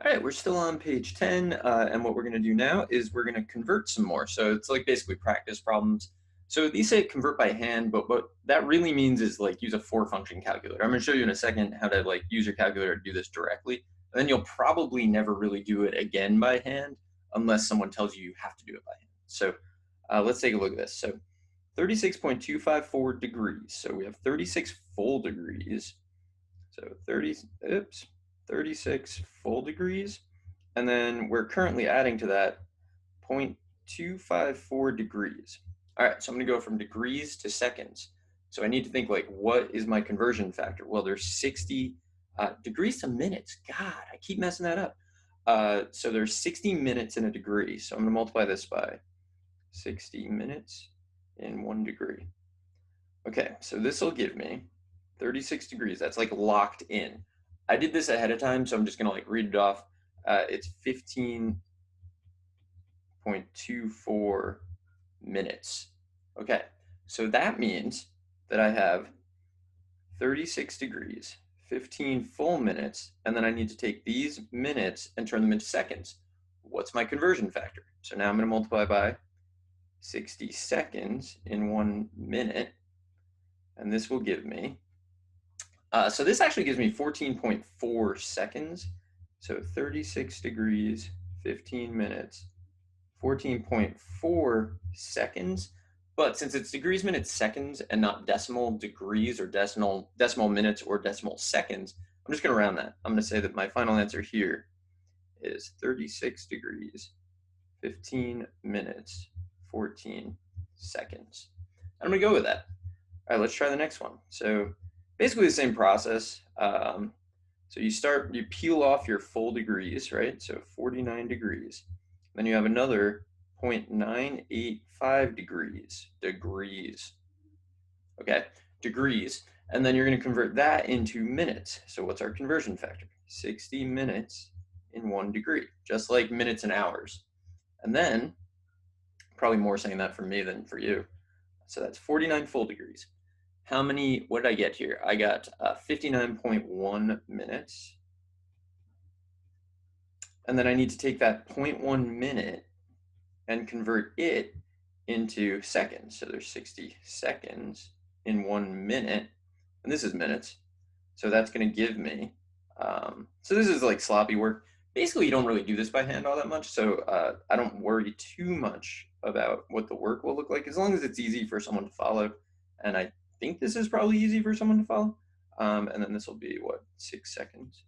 All right, we're still on page 10, and what we're going to do now is we're going to convert some more. So it's like basically practice problems. So these say convert by hand, but what that really means is like use a four-function calculator. I'm going to show you in a second how to like use your calculator to do this directly. And then you'll probably never really do it again by hand unless someone tells you you have to do it by hand. So let's take a look at this. So 36.254 degrees. So we have 36 full degrees. So 36 full degrees. And then we're currently adding to that 0.254 degrees. All right, so I'm gonna go from degrees to seconds. So I need to think like, what is my conversion factor? Well, there's 60 degrees to minutes. God, I keep messing that up. So there's 60 minutes in a degree. So I'm gonna multiply this by 60 minutes in 1 degree. Okay, so this will give me 36 degrees. That's like locked in. I did this ahead of time, so I'm just gonna like read it off. It's 15.24 minutes. Okay, so that means that I have 36 degrees, 15 full minutes, and then I need to take these minutes and turn them into seconds. What's my conversion factor? So now I'm gonna multiply by 60 seconds in 1 minute, and this will give me, so this actually gives me 14.4 seconds. So 36 degrees, 15 minutes, 14.4 seconds. But since it's degrees, minutes, seconds, and not decimal degrees or decimal minutes or decimal seconds, I'm just going to round that. I'm going to say that my final answer here is 36 degrees, 15 minutes, 14 seconds. I'm going to go with that. All right, let's try the next one. So basically the same process. So you peel off your full degrees, right? So 49 degrees. Then you have another 0.985 degrees. Okay, degrees. And then you're going to convert that into minutes. So what's our conversion factor? 60 minutes in 1 degree, just like minutes and hours. And then, probably more saying that for me than for you. So that's 49 full degrees. What did I get here? I got 59.1 minutes. And then I need to take that 0.1 minute and convert it into seconds. So there's 60 seconds in 1 minute, and this is minutes. So that's going to give me, so this is like sloppy work. Basically, you don't really do this by hand all that much, so I don't worry too much about what the work will look like, as long as it's easy for someone to follow. And I think this is probably easy for someone to follow. And then this will be, what, 6 seconds?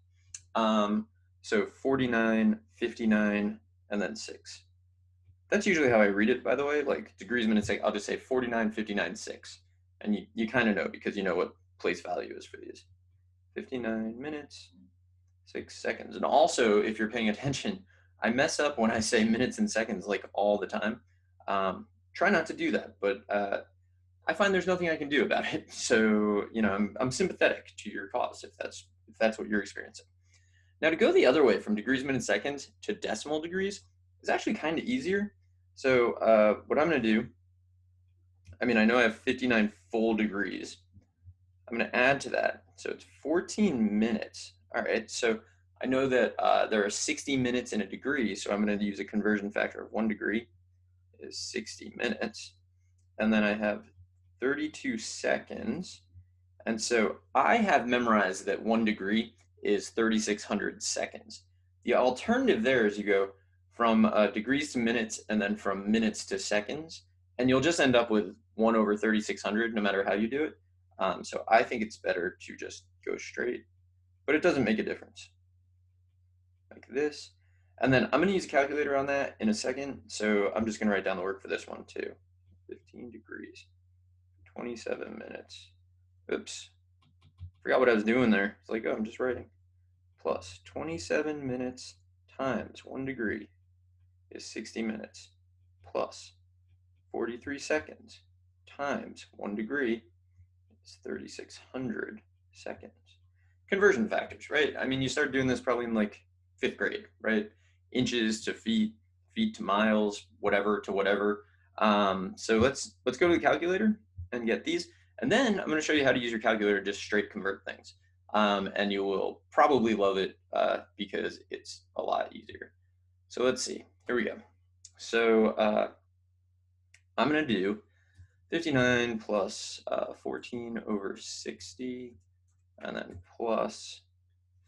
So 49, 59, and then 6. That's usually how I read it, by the way. Like degrees, minutes, I'll just say 49, 59, 6. And you kind of know because you know what place value is for these. 59 minutes, 6 seconds. And also, if you're paying attention, I mess up when I say minutes and seconds like all the time. Try not to do that, but I find there's nothing I can do about it. So, you know, I'm sympathetic to your cause if that's what you're experiencing. Now, to go the other way from degrees, minutes, seconds to decimal degrees is actually kind of easier. So what I'm going to do, I mean, I know I have 59 full degrees. I'm going to add to that. So it's 14 minutes. All right. So I know that there are 60 minutes in a degree. So I'm going to use a conversion factor of 1 degree is 60 minutes. And then I have 32 seconds. And so I have memorized that 1 degree is 3,600 seconds. The alternative there is you go from degrees to minutes and then from minutes to seconds, and you'll just end up with 1 over 3,600 no matter how you do it. So I think it's better to just go straight, but it doesn't make a difference. Like this. And then I'm going to use a calculator on that in a second, so I'm just going to write down the work for this one too. 15 degrees, 27 minutes. Oops. Forgot what I was doing there. It's like, oh, I'm just writing. Plus 27 minutes times 1 degree is 60 minutes. Plus 43 seconds times 1 degree is 3,600 seconds. Conversion factors, right? I mean, you start doing this probably in like 5th grade, right? Inches to feet, feet to miles, whatever to whatever. So let's go to the calculator and get these. And then I'm going to show you how to use your calculator to just straight convert things. and you will probably love it because it's a lot easier. So let's see. Here we go. So I'm going to do 59 plus 14 over 60, and then plus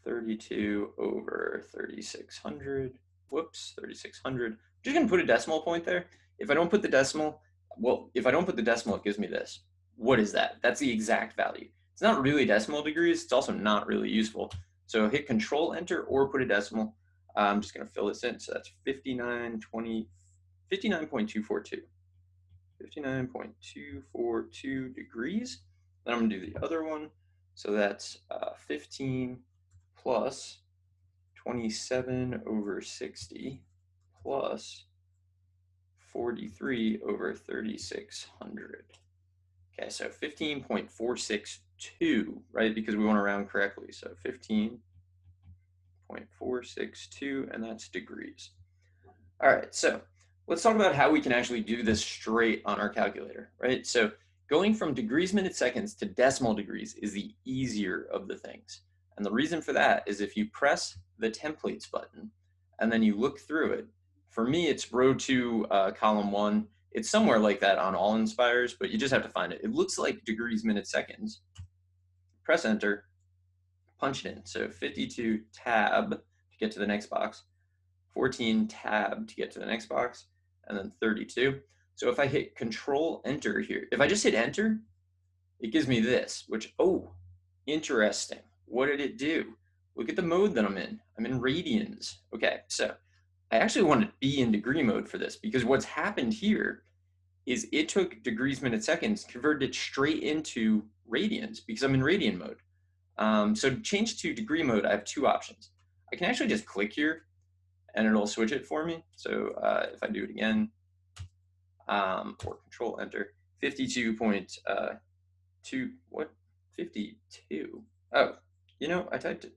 32 over 3600. Whoops, 3600. I'm just going to put a decimal point there. If I don't put the decimal, well, if I don't put the decimal, it gives me this. What is that? That's the exact value. It's not really decimal degrees. It's also not really useful. So hit Control Enter or put a decimal. I'm just going to fill this in. So that's 59.242. 59.242 degrees. Then I'm going to do the other one. So that's 15 plus 27 over 60 plus 43 over 3600. Okay, so 15.462, right? Because we want to round correctly. So 15.462, and that's degrees. All right, so let's talk about how we can actually do this straight on our calculator, right? So going from degrees, minutes, seconds to decimal degrees is the easier of the things. And the reason for that is if you press the templates button and then you look through it, for me, it's row 2, column 1. It's somewhere like that on all Inspires, but you just have to find it. It looks like degrees, minutes, seconds. Press enter, punch it in. So 52 tab to get to the next box, 14 tab to get to the next box, and then 32. So if I hit Control Enter here, if I just hit Enter, it gives me this, which, oh, interesting. What did it do? Look at the mode that I'm in. I'm in radians. Okay, so I actually want to be in degree mode for this because what's happened here is it took degrees, minutes, seconds, converted it straight into radians because I'm in radian mode. So to change to degree mode, I have two options. I can actually just click here and it'll switch it for me. So if I do it again, or Control Enter, 52.2, what? 52. Oh, you know, I typed it.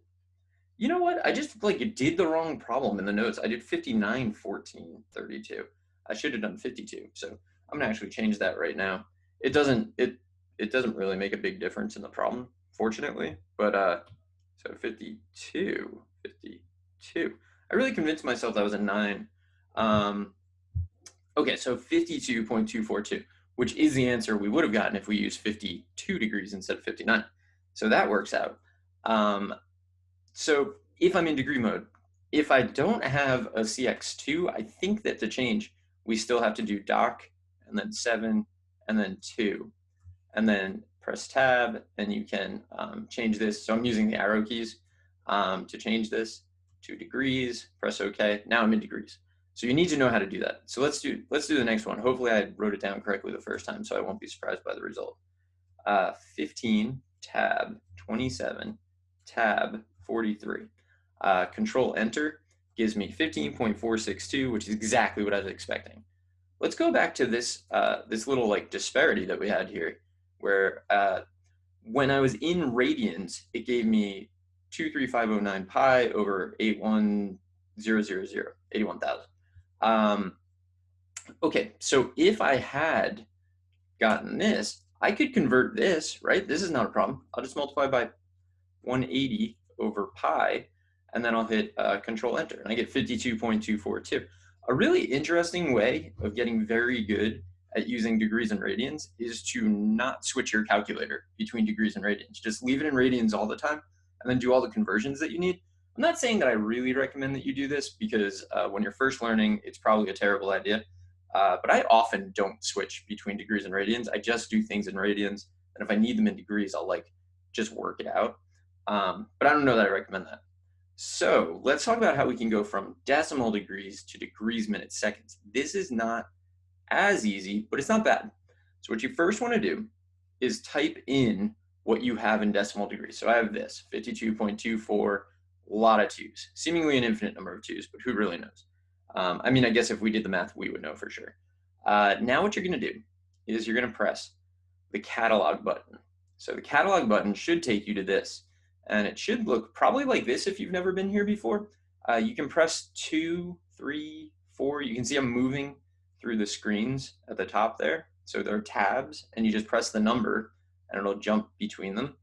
You know what? I just like did the wrong problem in the notes. I did 59, 14, 32. I should have done 52. So I'm gonna actually change that right now. It doesn't really make a big difference in the problem, fortunately. But so 52, 52. I really convinced myself that was a 9. Okay, so 52.242, which is the answer we would have gotten if we used 52 degrees instead of 59. So that works out. So if I'm in degree mode, if I don't have a CX2, I think that to change, we still have to do doc, and then 7, and then 2, and then press tab, and you can change this. So I'm using the arrow keys to change this to degrees, press OK. Now I'm in degrees. So you need to know how to do that. So let's do the next one. Hopefully I wrote it down correctly the first time, so I won't be surprised by the result. 15, tab, 27, tab, 43. Control Enter gives me 15.462, which is exactly what I was expecting. Let's go back to this this little like disparity that we had here, where when I was in radians, it gave me 23509 pi over 81,000. Okay, so if I had gotten this, I could convert this, right? This is not a problem. I'll just multiply by 180 over pi, and then I'll hit Control Enter, and I get 52.242. A really interesting way of getting very good at using degrees and radians is to not switch your calculator between degrees and radians. Just leave it in radians all the time, and then do all the conversions that you need. I'm not saying that I really recommend that you do this because when you're first learning, it's probably a terrible idea. But I often don't switch between degrees and radians. I just do things in radians, and if I need them in degrees, I'll like just work it out. But I don't know that I recommend that. So let's talk about how we can go from decimal degrees to degrees, minutes, seconds. This is not as easy, but it's not bad. So what you first want to do is type in what you have in decimal degrees. So I have this, 52.24, a lot of 2's, seemingly an infinite number of 2's, but who really knows? I mean, I guess if we did the math, we would know for sure. Now what you're going to do is you're going to press the catalog button. So the catalog button should take you to this, and it should look probably like this if you've never been here before. You can press 2, 3, 4. You can see I'm moving through the screens at the top there. So there are tabs, and you just press the number, and it'll jump between them.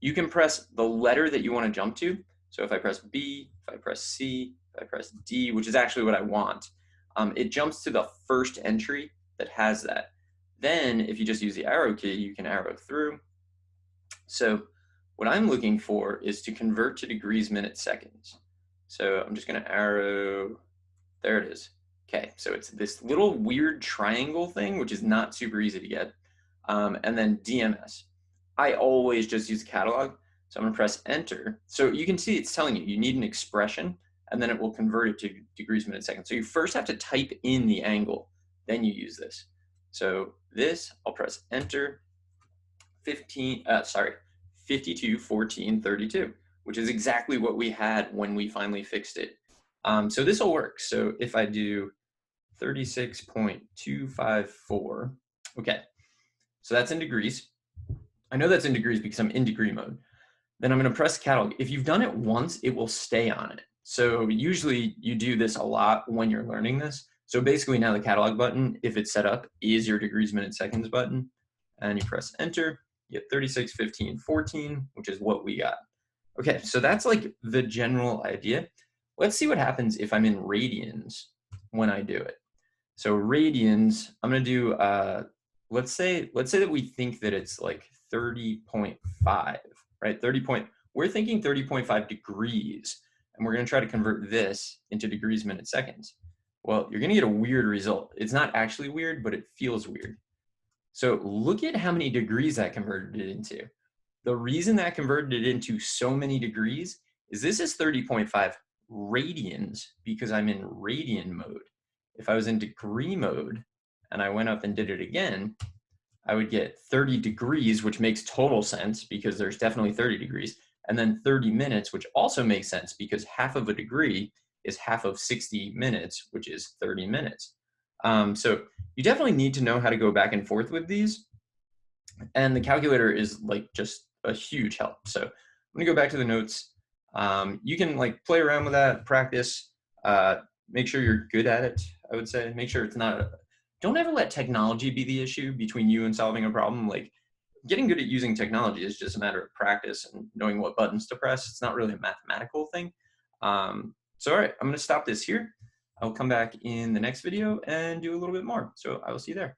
you can press the letter that you want to jump to. So if I press B, if I press C, if I press D, which is actually what I want, it jumps to the first entry that has that. Then if you just use the arrow key, you can arrow through. So what I'm looking for is to convert to degrees, minutes, seconds. So I'm just going to arrow, there it is. Okay, so it's this little weird triangle thing, which is not super easy to get. And then DMS. I always just use catalog. So I'm going to press enter. So you can see it's telling you, you need an expression, and then it will convert it to degrees, minutes, seconds. So you first have to type in the angle, then you use this. So this, I'll press enter, 52, 14, 32, which is exactly what we had when we finally fixed it. So this will work. So if I do 36.254, okay, so that's in degrees. I know that's in degrees because I'm in degree mode. Then I'm going to press catalog. If you've done it once, it will stay on it. So usually you do this a lot when you're learning this. So basically now the catalog button, if it's set up, is your degrees, minutes, seconds button. And you press enter, you get 36, 15, 14, which is what we got. Okay, so that's like the general idea. Let's see what happens if I'm in radians when I do it. So radians, I'm going to do, let's say that we think that it's like 30.5, right? We're thinking 30.5 degrees, and we're going to try to convert this into degrees, minutes, seconds. Well, you're going to get a weird result. It's not actually weird, but it feels weird. So look at how many degrees that converted it into. The reason that converted it into so many degrees is this is 30.5 radians because I'm in radian mode. If I was in degree mode and I went up and did it again, I would get 30 degrees, which makes total sense because there's definitely 30 degrees, and then 30 minutes, which also makes sense because half of a degree is half of 60 minutes, which is 30 minutes. So you definitely need to know how to go back and forth with these. And the calculator is like just a huge help. So I'm gonna go back to the notes. You can like play around with that, practice, make sure you're good at it, I would say. Make sure it's not, don't ever let technology be the issue between you and solving a problem. Like getting good at using technology is just a matter of practice and knowing what buttons to press. It's not really a mathematical thing. So all right, I'm gonna stop this here. I'll come back in the next video and do a little bit more. So I will see you there.